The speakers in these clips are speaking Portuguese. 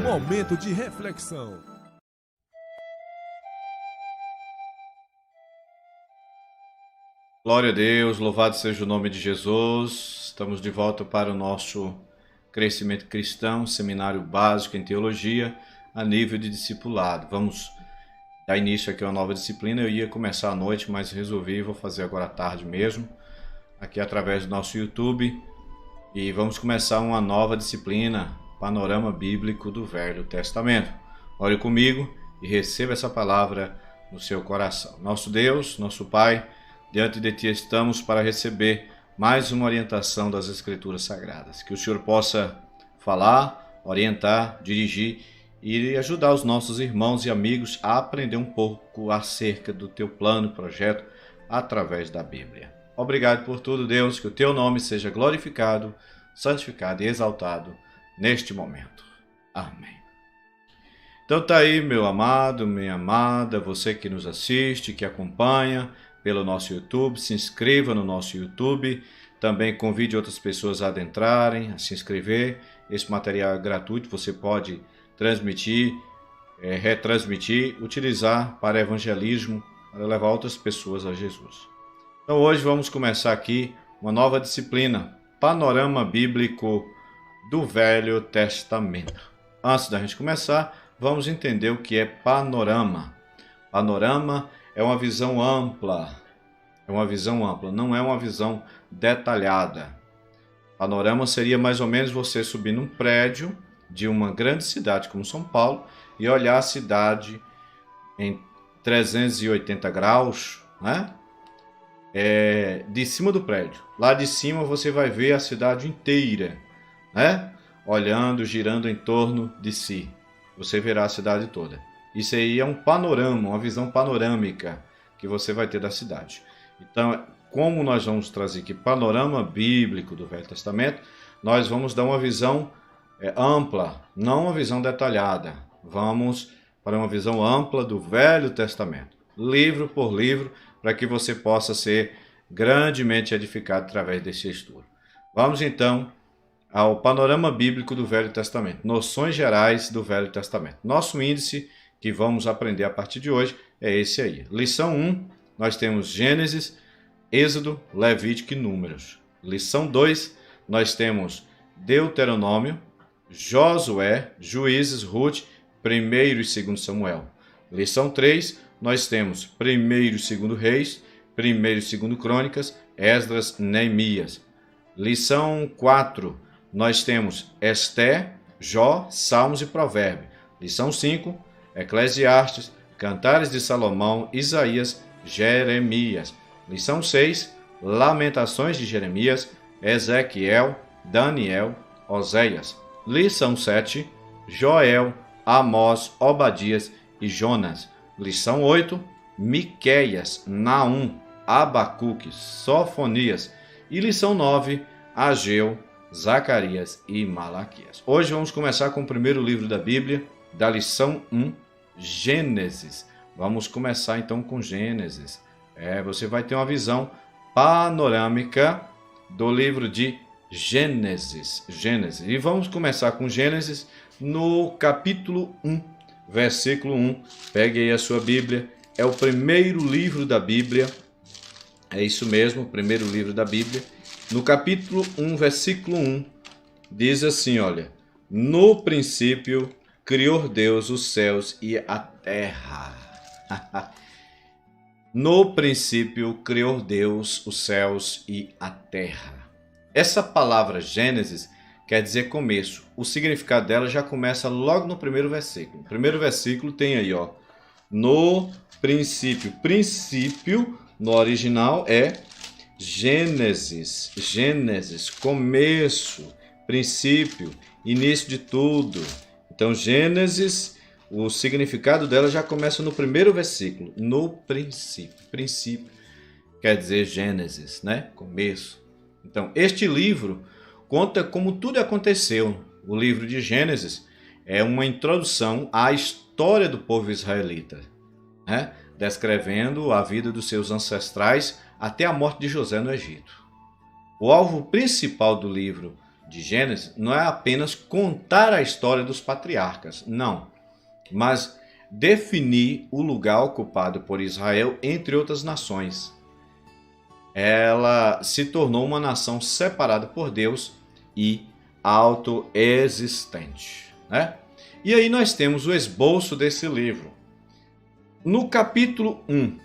Momento de reflexão. Glória a Deus, louvado seja o nome de Jesus. Estamos de volta para o nosso crescimento cristão, seminário básico em teologia, a nível de discipulado. Vamos dar início aqui a uma nova disciplina. Eu ia começar à noite, mas resolvi, vou fazer agora à tarde mesmo, aqui através do nosso YouTube. E vamos começar uma nova disciplina, Panorama Bíblico do Velho Testamento. Ore comigo e receba essa palavra no seu coração. Nosso Deus, nosso Pai, diante de Ti estamos para receber mais uma orientação das Escrituras Sagradas. Que o Senhor possa falar, orientar, dirigir e ajudar os nossos irmãos e amigos a aprender um pouco acerca do Teu plano e projeto através da Bíblia. Obrigado por tudo, Deus, que o Teu nome seja glorificado, santificado e exaltado neste momento. Amém. Então tá aí, meu amado, minha amada, você que nos assiste, que acompanha pelo nosso YouTube, se inscreva no nosso YouTube, também convide outras pessoas a adentrarem, a se inscrever. Esse material é gratuito, você pode transmitir, retransmitir, utilizar para evangelismo, para levar outras pessoas a Jesus. Então hoje vamos começar aqui uma nova disciplina, Panorama Bíblico do Velho Testamento. Antes da gente começar, vamos entender o que é panorama. Panorama é uma visão ampla, não é uma visão detalhada. Panorama seria mais ou menos você subir num prédio de uma grande cidade como São Paulo e olhar a cidade em 380 graus, né? De cima do prédio. Lá de cima você vai ver a cidade inteira, né? Olhando, girando em torno de si. Você verá a cidade toda. Isso aí é um panorama, uma visão panorâmica que você vai ter da cidade. Então, como nós vamos trazer aqui panorama bíblico do Velho Testamento, nós vamos dar uma visão ampla, não uma visão detalhada. Vamos para uma visão ampla do Velho Testamento, livro por livro, para que você possa ser grandemente edificado através desse estudo. Vamos então ao panorama bíblico do Velho Testamento, noções gerais do Velho Testamento. Nosso índice que vamos aprender a partir de hoje é esse aí. Lição 1, nós temos Gênesis, Êxodo, Levítico e Números. Lição 2, nós temos Deuteronômio, Josué, Juízes, Ruth, 1º e 2º Samuel. Lição 3, nós temos 1º e 2º Reis, 1º e 2º Crônicas, Esdras, Neemias. Lição 4, nós temos Esté, Jó, Salmos e Provérbios. Lição 5, Eclesiastes, Cantares de Salomão, Isaías, Jeremias. Lição 6, Lamentações de Jeremias, Ezequiel, Daniel, Oséias. Lição 7, Joel, Amós, Obadias e Jonas. Lição 8, Miqueias, Naum, Abacuque, Sofonias. E lição 9, Ageu, Zacarias e Malaquias. Hoje vamos começar com o primeiro livro da Bíblia, da lição 1, Gênesis. Vamos começar então com Gênesis. Você vai ter uma visão panorâmica do livro de Gênesis. E vamos começar com Gênesis no capítulo 1, versículo 1. Pegue aí a sua Bíblia. É o primeiro livro da Bíblia. É isso mesmo, o primeiro livro da Bíblia. No capítulo 1, versículo 1, diz assim, olha: no princípio criou Deus os céus e a terra. No princípio criou Deus os céus e a terra. Essa palavra Gênesis quer dizer começo. O significado dela já começa logo no primeiro versículo. O primeiro versículo tem aí, ó, no princípio. Princípio, no original, é Gênesis. Gênesis, começo, princípio, início de tudo. Então, Gênesis, o significado dela já começa no primeiro versículo. No princípio. Princípio quer dizer Gênesis, né? Começo. Então, este livro conta como tudo aconteceu. O livro de Gênesis é uma introdução à história do povo israelita, né? Descrevendo a vida dos seus ancestrais até a morte de José no Egito. O alvo principal do livro de Gênesis não é apenas contar a história dos patriarcas, não, mas definir o lugar ocupado por Israel entre outras nações. Ela se tornou uma nação separada por Deus e autoexistente, né? E aí nós temos o esboço desse livro. No capítulo 1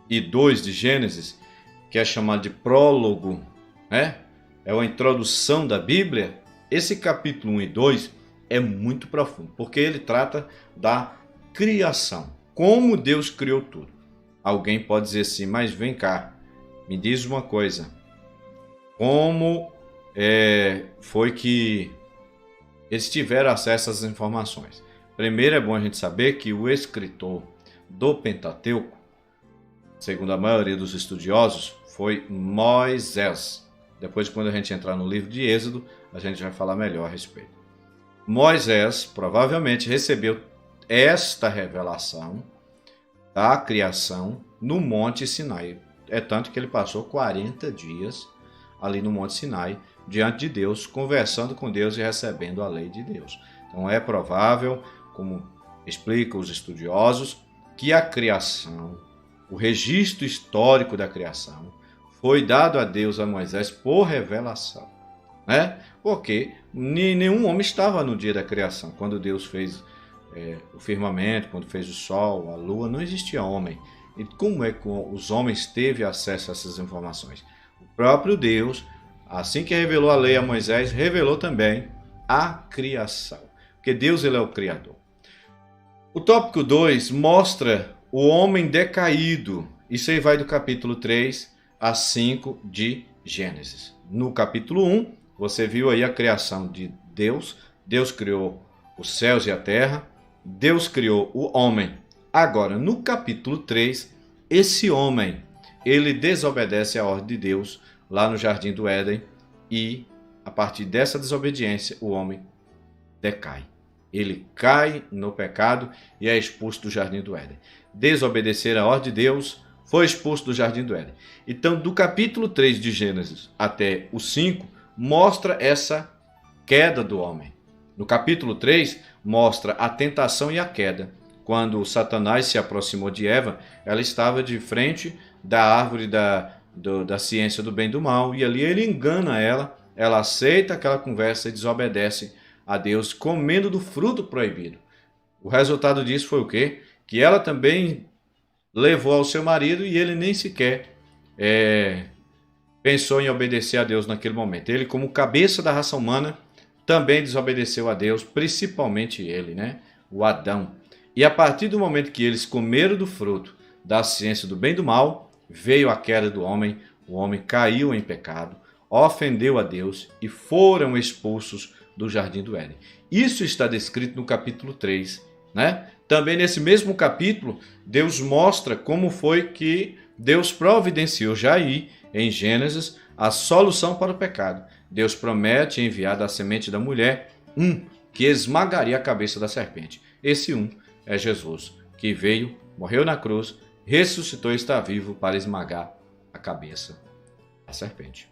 e 2 de Gênesis, que é chamado de prólogo, né? É uma introdução da Bíblia. Esse capítulo 1 e 2 é muito profundo, porque ele trata da criação, como Deus criou tudo. Alguém pode dizer assim, mas vem cá, me diz uma coisa, como foi que eles tiveram acesso às informações? Primeiro é bom a gente saber que o escritor do Pentateuco, segundo a maioria dos estudiosos, foi Moisés. Depois, quando a gente entrar no livro de Êxodo, a gente vai falar melhor a respeito. Moisés provavelmente recebeu esta revelação da criação no Monte Sinai. É tanto que ele passou 40 dias ali no Monte Sinai, diante de Deus, conversando com Deus e recebendo a lei de Deus. Então é provável, como explicam os estudiosos, que a criação, o registro histórico da criação, foi dado a Deus a Moisés por revelação, né? Porque nenhum homem estava no dia da criação. Quando Deus fez o firmamento, quando fez o sol, a lua, não existia homem. E como é que os homens teve acesso a essas informações? O próprio Deus, assim que revelou a lei a Moisés, revelou também a criação. Porque Deus, ele é o Criador. O tópico 2 mostra o homem decaído. Isso aí vai do capítulo 3 a 5 de Gênesis. No capítulo 1, você viu aí a criação de Deus. Deus criou os céus e a terra. Deus criou o homem. Agora, no capítulo 3, esse homem, ele desobedece à ordem de Deus lá no Jardim do Éden e, a partir dessa desobediência, o homem decai. Ele cai no pecado e é expulso do Jardim do Éden. Desobedecer à ordem de Deus, foi expulso do Jardim do Éden. Então, do capítulo 3 de Gênesis até o 5, mostra essa queda do homem. No capítulo 3, mostra a tentação e a queda. Quando Satanás se aproximou de Eva, ela estava de frente da árvore da ciência do bem e do mal, e ali ele engana ela, ela aceita aquela conversa e desobedece a Deus, comendo do fruto proibido. O resultado disso foi o quê? Que ela também levou ao seu marido e ele nem sequer pensou em obedecer a Deus naquele momento. Ele, como cabeça da raça humana, também desobedeceu a Deus, principalmente ele, né? O Adão. E a partir do momento que eles comeram do fruto da ciência do bem e do mal, veio a queda do homem, o homem caiu em pecado, ofendeu a Deus e foram expulsos do Jardim do Éden. Isso está descrito no capítulo 3, né? Também nesse mesmo capítulo, Deus mostra como foi que Deus providenciou já aí, em Gênesis, a solução para o pecado. Deus promete enviar da semente da mulher que esmagaria a cabeça da serpente. Esse é Jesus, que veio, morreu na cruz, ressuscitou e está vivo para esmagar a cabeça da serpente.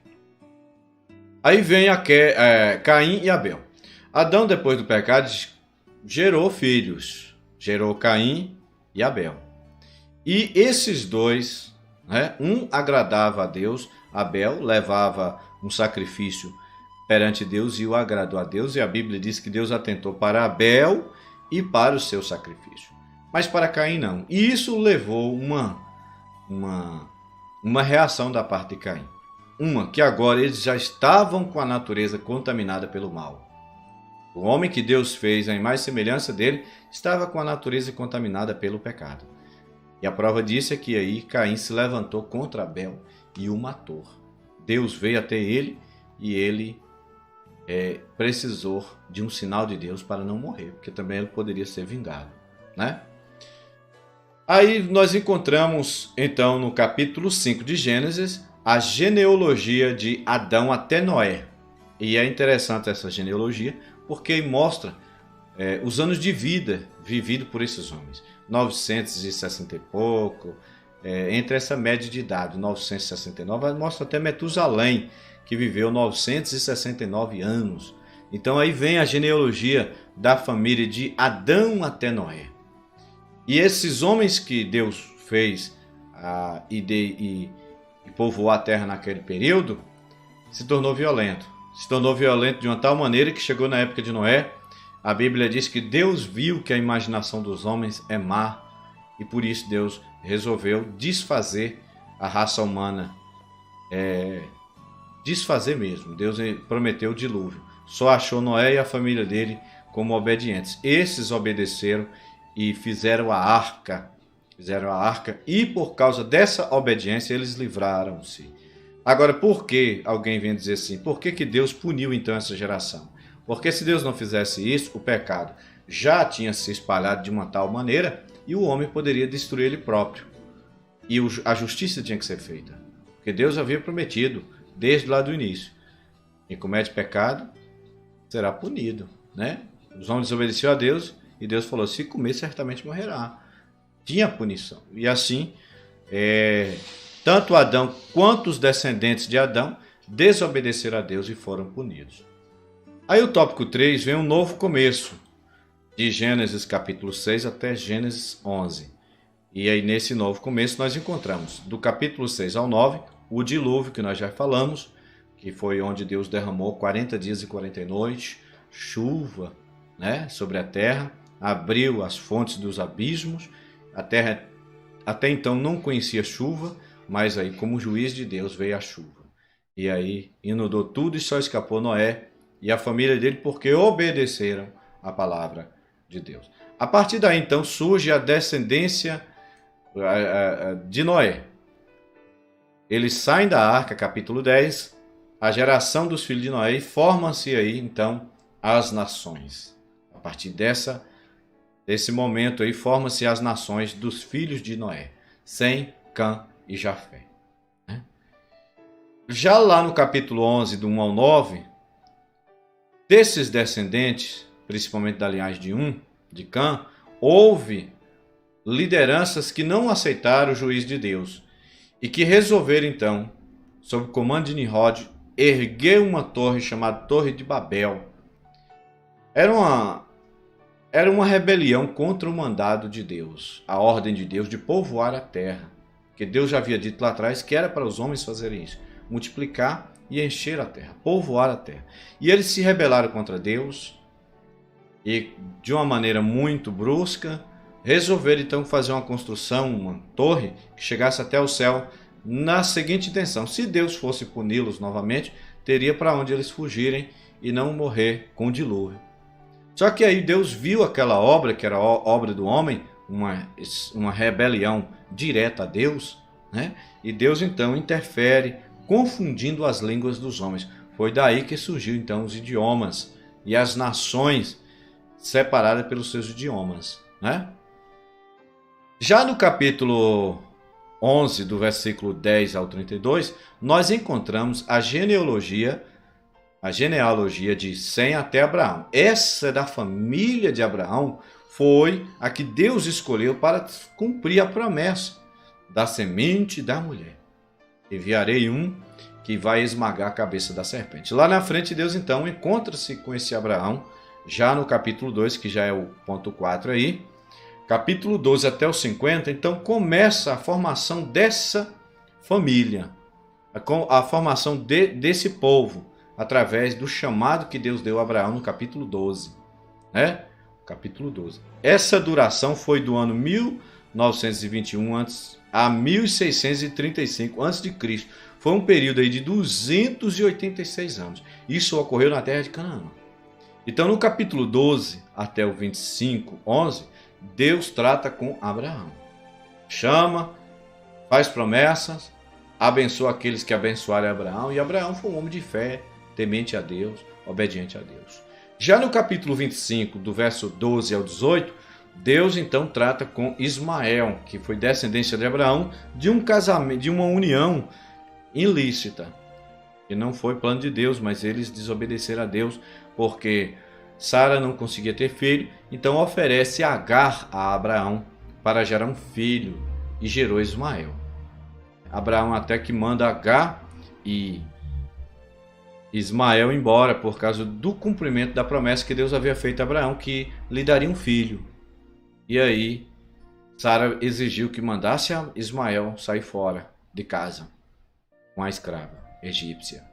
Aí vem Caim e Abel. Adão, depois do pecado, gerou filhos. Gerou Caim e Abel. E esses dois, né, um agradava a Deus, Abel levava um sacrifício perante Deus e o agradou a Deus. E a Bíblia diz que Deus atentou para Abel e para o seu sacrifício. Mas para Caim não. E isso levou uma reação da parte de Caim. Que agora eles já estavam com a natureza contaminada pelo mal. O homem que Deus fez, a imagem e semelhança dele, estava com a natureza contaminada pelo pecado. E a prova disso é que aí Caim se levantou contra Abel e o matou. Deus veio até ele e ele precisou de um sinal de Deus para não morrer, porque também ele poderia ser vingado, né? Aí nós encontramos, então, no capítulo 5 de Gênesis, a genealogia de Adão até Noé. E é interessante essa genealogia, porque mostra os anos de vida vivido por esses homens. 960 e pouco, entre essa média de idade, 969, mostra até Metusalém, que viveu 969 anos. Então aí vem a genealogia da família de Adão até Noé. E esses homens que Deus fez e povoou a terra naquele período, se tornou violento. Se tornou violento de uma tal maneira que chegou na época de Noé. A Bíblia diz que Deus viu que a imaginação dos homens é má e por isso Deus resolveu desfazer a raça humana. Desfazer mesmo. Deus prometeu o dilúvio. Só achou Noé e a família dele como obedientes. Esses obedeceram e fizeram a arca. E por causa dessa obediência eles livraram-se. Agora, por que alguém vem dizer assim? Por que Deus puniu então essa geração? Porque se Deus não fizesse isso, o pecado já tinha se espalhado de uma tal maneira e o homem poderia destruir ele próprio. E a justiça tinha que ser feita. Porque Deus havia prometido desde lá do início. Quem comete pecado será punido, né? Os homens desobedeceram a Deus e Deus falou, se comer certamente morrerá. Tinha punição. E assim, tanto Adão quanto os descendentes de Adão desobedeceram a Deus e foram punidos. Aí o tópico 3 vem um novo começo, de Gênesis capítulo 6 até Gênesis 11. E aí nesse novo começo nós encontramos, do capítulo 6 ao 9, o dilúvio que nós já falamos, que foi onde Deus derramou 40 dias e 40 noites, chuva, né, sobre a terra, abriu as fontes dos abismos, a terra até então não conhecia chuva, mas aí como juiz de Deus veio a chuva. E aí inundou tudo e só escapou Noé e a família dele porque obedeceram a palavra de Deus. A partir daí então surge a descendência de Noé. Eles saem da arca, capítulo 10, a geração dos filhos de Noé, e formam-se aí então as nações. A partir desse momento aí formam-se as nações dos filhos de Noé, Sem, Cã e Jafé. Já lá no capítulo 11, do 1 ao 9, desses descendentes, principalmente da linhagem de Cã, houve lideranças que não aceitaram o juiz de Deus e que resolveram então, sob o comando de Nimrod, erguer uma torre chamada Torre de Babel. Era uma rebelião contra o mandado de Deus, a ordem de Deus de povoar a terra, que Deus já havia dito lá atrás que era para os homens fazerem isso, multiplicar e encher a terra, povoar a terra. E eles se rebelaram contra Deus e, de uma maneira muito brusca, resolveram então fazer uma construção, uma torre que chegasse até o céu, na seguinte intenção: se Deus fosse puni-los novamente, teria para onde eles fugirem e não morrer com o dilúvio. Só que aí Deus viu aquela obra, que era a obra do homem, uma rebelião direta a Deus, né? E Deus então interfere, confundindo as línguas dos homens. Foi daí que surgiu então os idiomas e as nações separadas pelos seus idiomas, né? Já no capítulo 11, do versículo 10 ao 32, nós encontramos a genealogia de Sem até Abraão. Essa da família de Abraão foi a que Deus escolheu para cumprir a promessa da semente da mulher. Enviarei um que vai esmagar a cabeça da serpente. Lá na frente, Deus então encontra-se com esse Abraão, já no capítulo 2, que já é o ponto 4 aí. Capítulo 12 até o 50, então começa a formação dessa família, a formação desse povo, através do chamado que Deus deu a Abraão no capítulo 12. Né? Capítulo 12. Essa duração foi do ano 1921 a 1635 a.C. Foi um período aí de 286 anos. Isso ocorreu na terra de Canaã. Então no capítulo 12 até o 25, 11, Deus trata com Abraão. Chama, faz promessas, abençoa aqueles que abençoarem Abraão. E Abraão foi um homem de fé, temente a Deus, obediente a Deus. Já no capítulo 25, do verso 12 ao 18, Deus então trata com Ismael, que foi descendência de Abraão, de um casamento, de uma união ilícita. Que não foi plano de Deus, mas eles desobedeceram a Deus, porque Sara não conseguia ter filho, então oferece Agar a Abraão para gerar um filho, e gerou Ismael. Abraão até que manda Agar e Ismael embora por causa do cumprimento da promessa que Deus havia feito a Abraão, que lhe daria um filho. E aí Sara exigiu que mandasse a Ismael sair fora de casa com a escrava egípcia.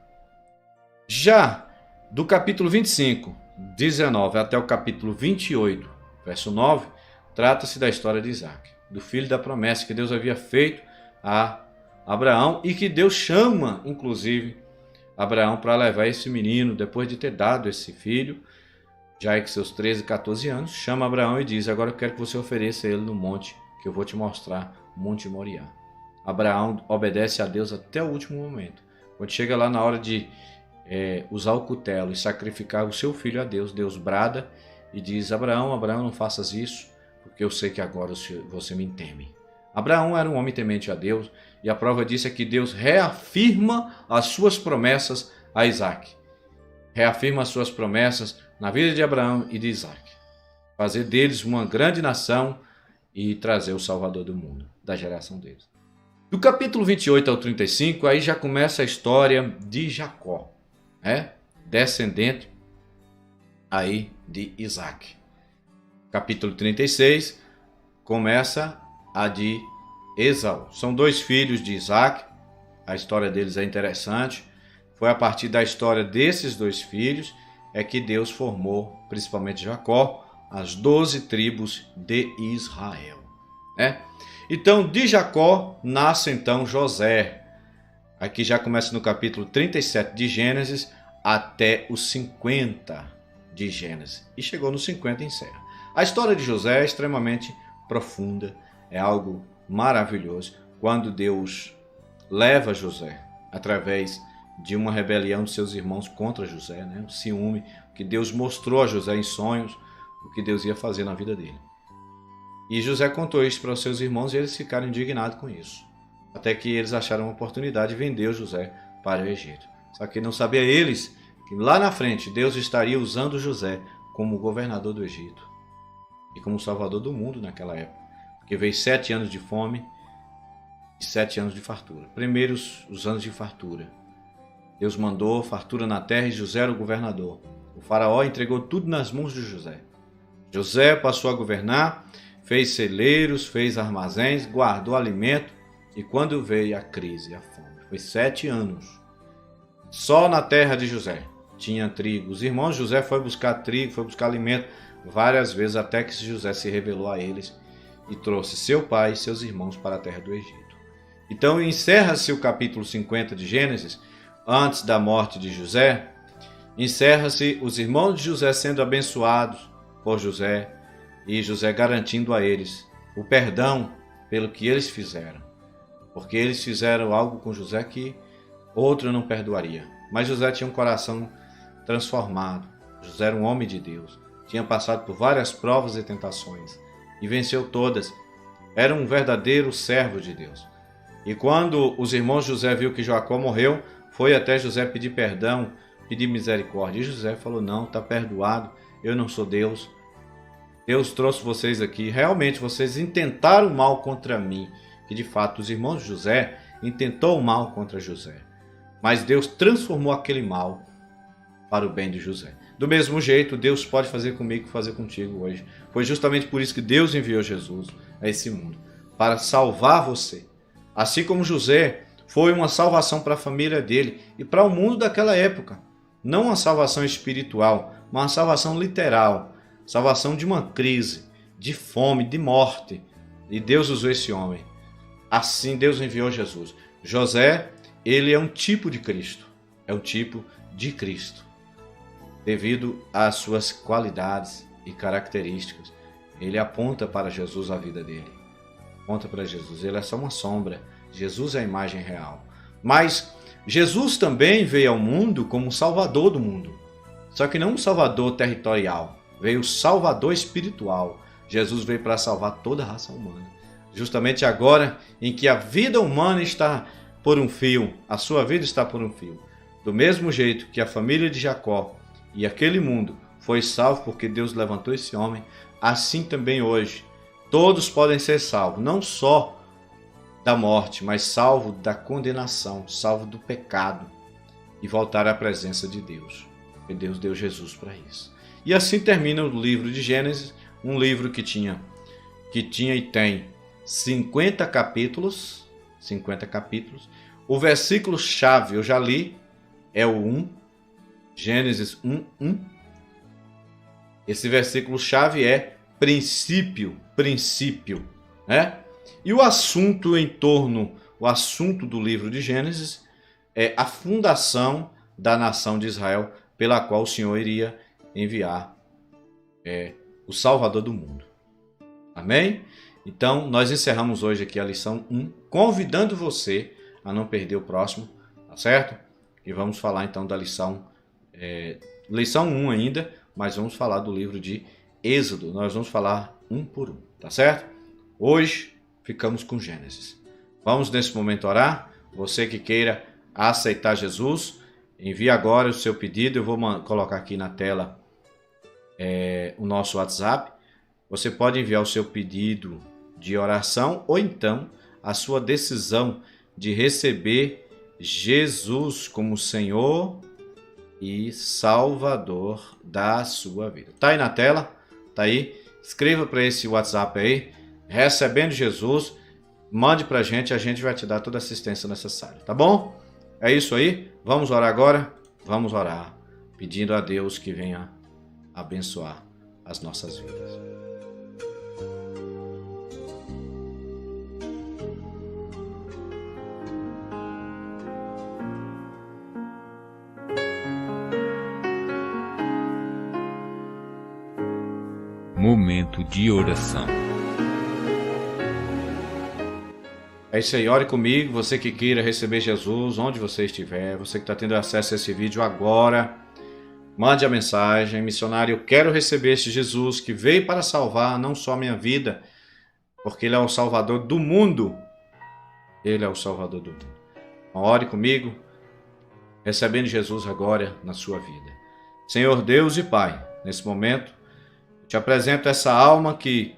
Já do capítulo 25, 19 até o capítulo 28, verso 9, trata-se da história de Isaac, do filho da promessa que Deus havia feito a Abraão e que Deus chama, inclusive, Abraão para levar esse menino, depois de ter dado esse filho, já que seus 13, 14 anos, chama Abraão e diz: agora eu quero que você ofereça ele no monte, que eu vou te mostrar, Monte Moriá. Abraão obedece a Deus até o último momento. Quando chega lá na hora de usar o cutelo e sacrificar o seu filho a Deus, Deus brada e diz: Abraão, não faças isso, porque eu sei que agora você me teme. Abraão era um homem temente a Deus, e a prova disso é que Deus reafirma as suas promessas a Isaac. Reafirma as suas promessas na vida de Abraão e de Isaac. Fazer deles uma grande nação e trazer o Salvador do mundo, da geração deles. Do capítulo 28 ao 35, aí já começa a história de Jacó, descendente aí de Isaac. Capítulo 36 começa a de Esaú. São dois filhos de Isaac, a história deles é interessante. Foi a partir da história desses dois filhos é que Deus formou, principalmente Jacó, as 12 tribos de Israel. Então, de Jacó nasce então José. Aqui já começa no capítulo 37 de Gênesis até os 50 de Gênesis. E chegou no 50 e encerra. A história de José é extremamente profunda, é algo maravilhoso. Quando Deus leva José, através de uma rebelião de seus irmãos contra José, um ciúme, que Deus mostrou a José em sonhos, o que Deus ia fazer na vida dele. E José contou isso para os seus irmãos e eles ficaram indignados com isso. Até que eles acharam uma oportunidade de vender José para o Egito. Só que não sabia eles que lá na frente Deus estaria usando José como governador do Egito e como salvador do mundo naquela época. Porque veio 7 anos de fome e 7 anos de fartura. Primeiros os anos de fartura. Deus mandou fartura na terra e José era o governador. O faraó entregou tudo nas mãos de José. José passou a governar, fez celeiros, fez armazéns, guardou alimento. E quando veio a crise, a fome, foi 7 anos. Só na terra de José tinha trigo. Os irmãos de José foram buscar trigo, foram buscar alimento várias vezes, até que José se revelou a eles e trouxe seu pai e seus irmãos para a terra do Egito. Então encerra-se o capítulo 50 de Gênesis, antes da morte de José. Encerra-se os irmãos de José sendo abençoados por José e José garantindo a eles o perdão pelo que eles fizeram. Porque eles fizeram algo com José que outro não perdoaria. Mas José tinha um coração transformado. José era um homem de Deus. Tinha passado por várias provas e tentações e venceu todas. Era um verdadeiro servo de Deus. E quando os irmãos de José viu que Jacó morreu, foi até José pedir perdão, pedir misericórdia. E José falou: não, está perdoado, eu não sou Deus. Deus trouxe vocês aqui. Realmente vocês intentaram mal contra mim. Que de fato os irmãos de José intentou o mal contra José. Mas Deus transformou aquele mal para o bem de José. Do mesmo jeito, Deus pode fazer comigo e fazer contigo hoje. Foi justamente por isso que Deus enviou Jesus a esse mundo, para salvar você. Assim como José foi uma salvação para a família dele e para o mundo daquela época. Não uma salvação espiritual, mas uma salvação literal. Salvação de uma crise, de fome, de morte. E Deus usou esse homem. Assim Deus enviou Jesus. José, ele é um tipo de Cristo. É um tipo de Cristo. Devido às suas qualidades e características. Ele aponta para Jesus a vida dele. Aponta para Jesus. Ele é só uma sombra. Jesus é a imagem real. Mas Jesus também veio ao mundo como um salvador do mundo. Só que não um salvador territorial. Veio o salvador espiritual. Jesus veio para salvar toda a raça humana. Justamente agora em que a vida humana está por um fio. A sua vida está por um fio. Do mesmo jeito que a família de Jacó e aquele mundo foi salvo porque Deus levantou esse homem, assim também hoje. Todos podem ser salvos, não só da morte, mas salvo da condenação, salvo do pecado. e voltar à presença de Deus. Porque Deus deu Jesus para isso. E assim termina o livro de Gênesis, um livro que tinha e tem 50 capítulos. 50 capítulos. O versículo-chave eu já li, é o 1, Gênesis 1:1. Esse versículo-chave é princípio, né? E o assunto do livro de Gênesis é a fundação da nação de Israel, pela qual o Senhor iria enviar o Salvador do mundo. Amém? Então, nós encerramos hoje aqui a lição 1, convidando você a não perder o próximo, tá certo? E vamos falar então da lição 1 ainda, mas vamos falar do livro de Êxodo. Nós vamos falar um por um, tá certo? Hoje ficamos com Gênesis. Vamos nesse momento orar. Você que queira aceitar Jesus, envie agora o seu pedido. Eu vou colocar aqui na tela o nosso WhatsApp. Você pode enviar o seu pedido de oração ou então a sua decisão de receber Jesus como Senhor e Salvador da sua vida. Tá aí na tela? Tá aí? Escreva para esse WhatsApp aí, recebendo Jesus, mande para a gente vai te dar toda a assistência necessária, tá bom? É isso aí, vamos orar agora? Vamos orar, pedindo a Deus que venha abençoar as nossas vidas. Momento de oração. É isso aí, ore comigo, você que queira receber Jesus, onde você estiver, você que está tendo acesso a esse vídeo agora, mande a mensagem: missionário, eu quero receber esse Jesus que veio para salvar não só a minha vida, porque Ele é o Salvador do mundo. Ele é o Salvador do mundo. Ore comigo, recebendo Jesus agora na sua vida. Senhor Deus e Pai, nesse momento, te apresento essa alma que,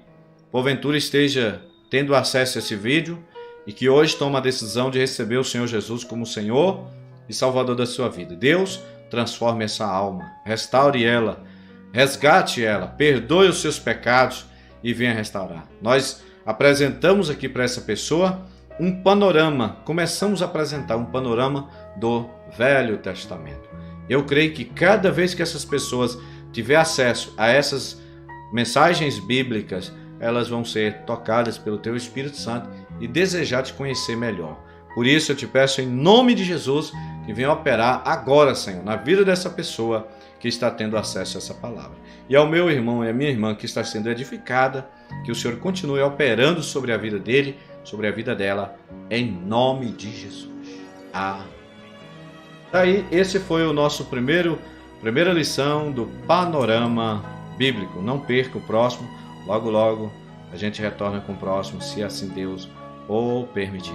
porventura, esteja tendo acesso a esse vídeo e que hoje toma a decisão de receber o Senhor Jesus como Senhor e Salvador da sua vida. Deus, transforme essa alma, restaure ela, resgate ela, perdoe os seus pecados e venha restaurar. Nós apresentamos aqui para essa pessoa um panorama, começamos a apresentar um panorama do Velho Testamento. Eu creio que cada vez que essas pessoas tiver acesso a essas mensagens bíblicas, elas vão ser tocadas pelo Teu Espírito Santo e desejar te conhecer melhor. Por isso eu te peço em nome de Jesus que venha operar agora, Senhor, na vida dessa pessoa que está tendo acesso a essa palavra. E ao meu irmão e à minha irmã que está sendo edificada, que o Senhor continue operando sobre a vida dele, sobre a vida dela, em nome de Jesus. Amém. Daí, esse foi o nosso primeira lição do Panorama Bíblico. Não perca o próximo, logo logo a gente retorna com o próximo, se assim Deus o permitir.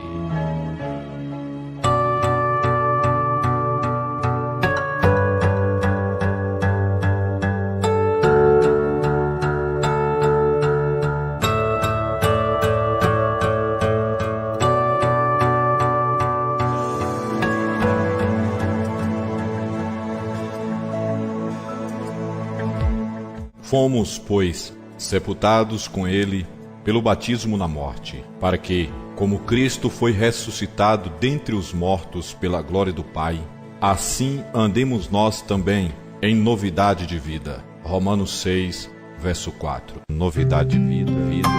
Fomos, pois, sepultados com ele pelo batismo na morte, para que, como Cristo foi ressuscitado dentre os mortos pela glória do Pai, assim andemos nós também em novidade de vida. Romanos 6, verso 4. Novidade de vida.